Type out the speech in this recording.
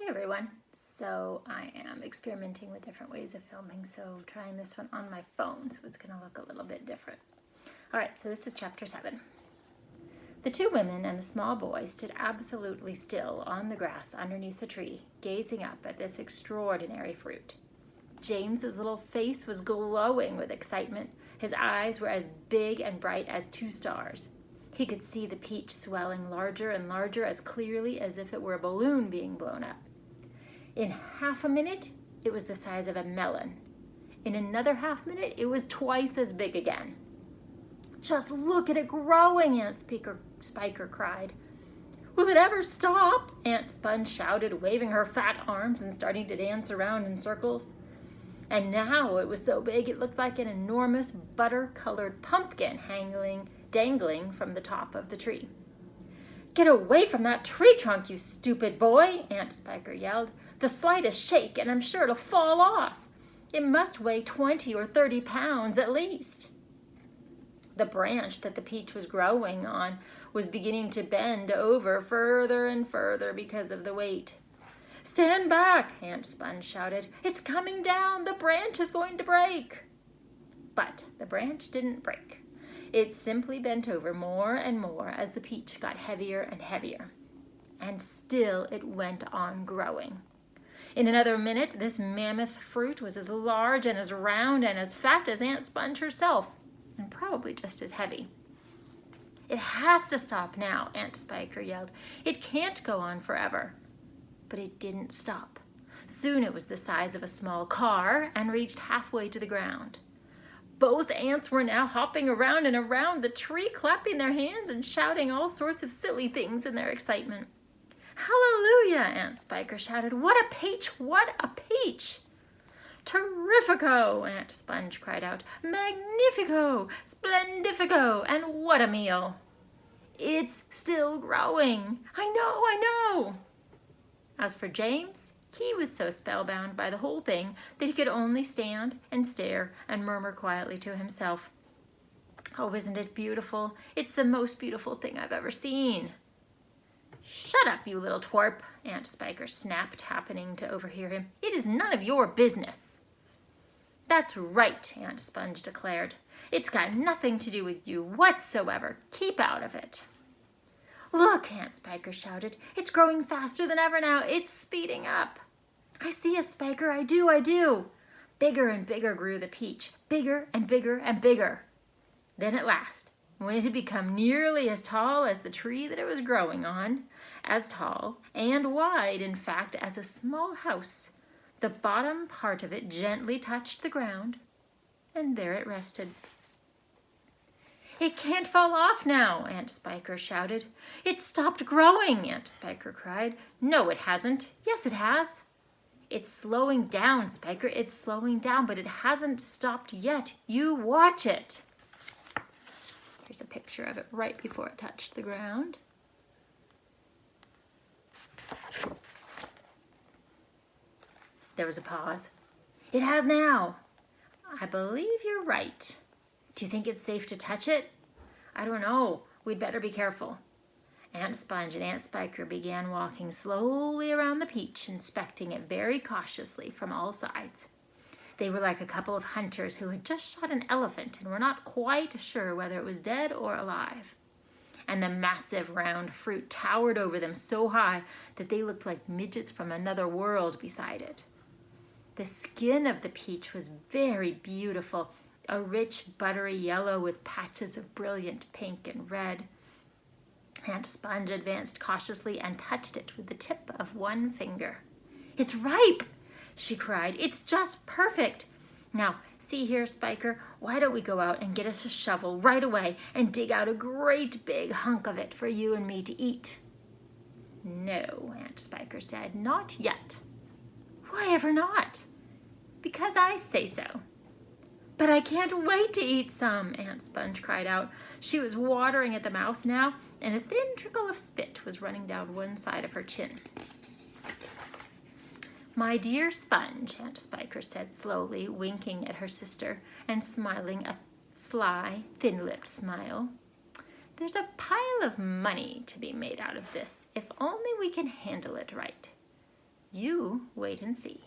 Hey everyone. So I am experimenting with different ways of filming, so trying this one on my phone, so it's going to look a little bit different. Alright, so this is chapter 7. The two women and the small boy stood absolutely still on the grass underneath the tree, gazing up at this extraordinary fruit. James's little face was glowing with excitement. His eyes were as big and bright as 2 stars. He could see the peach swelling larger and larger as clearly as if it were a balloon being blown up. In half a minute, it was the size of a melon. In another half minute, it was twice as big again. "Just look at it growing," Aunt Spiker cried. "Will it ever stop?" Aunt Sponge shouted, waving her fat arms and starting to dance around in circles. And now it was so big it looked like an enormous butter-colored pumpkin dangling from the top of the tree. "Get away from that tree trunk, you stupid boy," Aunt Spiker yelled. "The slightest shake and I'm sure it'll fall off. It must weigh 20 or 30 pounds at least." The branch that the peach was growing on was beginning to bend over further and further because of the weight. "Stand back," Aunt Sponge shouted. "It's coming down. The branch is going to break." But the branch didn't break. It simply bent over more and more as the peach got heavier and heavier. And still it went on growing. In another minute, this mammoth fruit was as large and as round and as fat as Aunt Sponge herself, and probably just as heavy. "It has to stop now," Aunt Spiker yelled. "It can't go on forever." But it didn't stop. Soon it was the size of a small car and reached halfway to the ground. Both aunts were now hopping around and around the tree, clapping their hands and shouting all sorts of silly things in their excitement. "Hallelujah!" Aunt Spiker shouted. "What a peach! What a peach!" "Terrifico!" Aunt Sponge cried out. "Magnifico! Splendifico! And what a meal!" "It's still growing! I know! As for James, he was so spellbound by the whole thing that he could only stand and stare and murmur quietly to himself, "Oh, isn't it beautiful? It's the most beautiful thing I've ever seen." "Shut up, you little twerp," Aunt Spiker snapped, happening to overhear him. "It is none of your business." "That's right," Aunt Sponge declared. "It's got nothing to do with you whatsoever. Keep out of it." "Look," Aunt Spiker shouted. "It's growing faster than ever now. It's speeding up." "I see it, Spiker. I do. Bigger and bigger grew the peach. Bigger and bigger and bigger. Then at last, when it had become nearly as tall as the tree that it was growing on, as tall and wide, in fact, as a small house, the bottom part of it gently touched the ground, and there it rested. "It can't fall off now," Aunt Spiker shouted. "It's stopped growing," Aunt Spiker cried. "No, it hasn't." "Yes, it has." "It's slowing down, Spiker. It's slowing down, but it hasn't stopped yet. You watch it." Here's a picture of it right before it touched the ground. There was a pause. "It has now." "I believe you're right. Do you think it's safe to touch it?" "I don't know. We'd better be careful." Aunt Sponge and Aunt Spiker began walking slowly around the peach, inspecting it very cautiously from all sides. They were like a couple of hunters who had just shot an elephant and were not quite sure whether it was dead or alive. And the massive round fruit towered over them so high that they looked like midgets from another world beside it. The skin of the peach was very beautiful, a rich buttery yellow with patches of brilliant pink and red. Aunt Sponge advanced cautiously and touched it with the tip of one finger. "It's ripe!" she cried. "It's just perfect! Now, see here, Spiker, why don't we go out and get us a shovel right away and dig out a great big hunk of it for you and me to eat?" "No," Aunt Spiker said, "not yet." "Why ever not?" "Because I say so." "But I can't wait to eat some," Aunt Sponge cried out. She was watering at the mouth now, and a thin trickle of spit was running down one side of her chin. "My dear Sponge," Aunt Spiker said slowly, winking at her sister and smiling a sly, thin-lipped smile, "there's a pile of money to be made out of this, if only we can handle it right. You wait and see.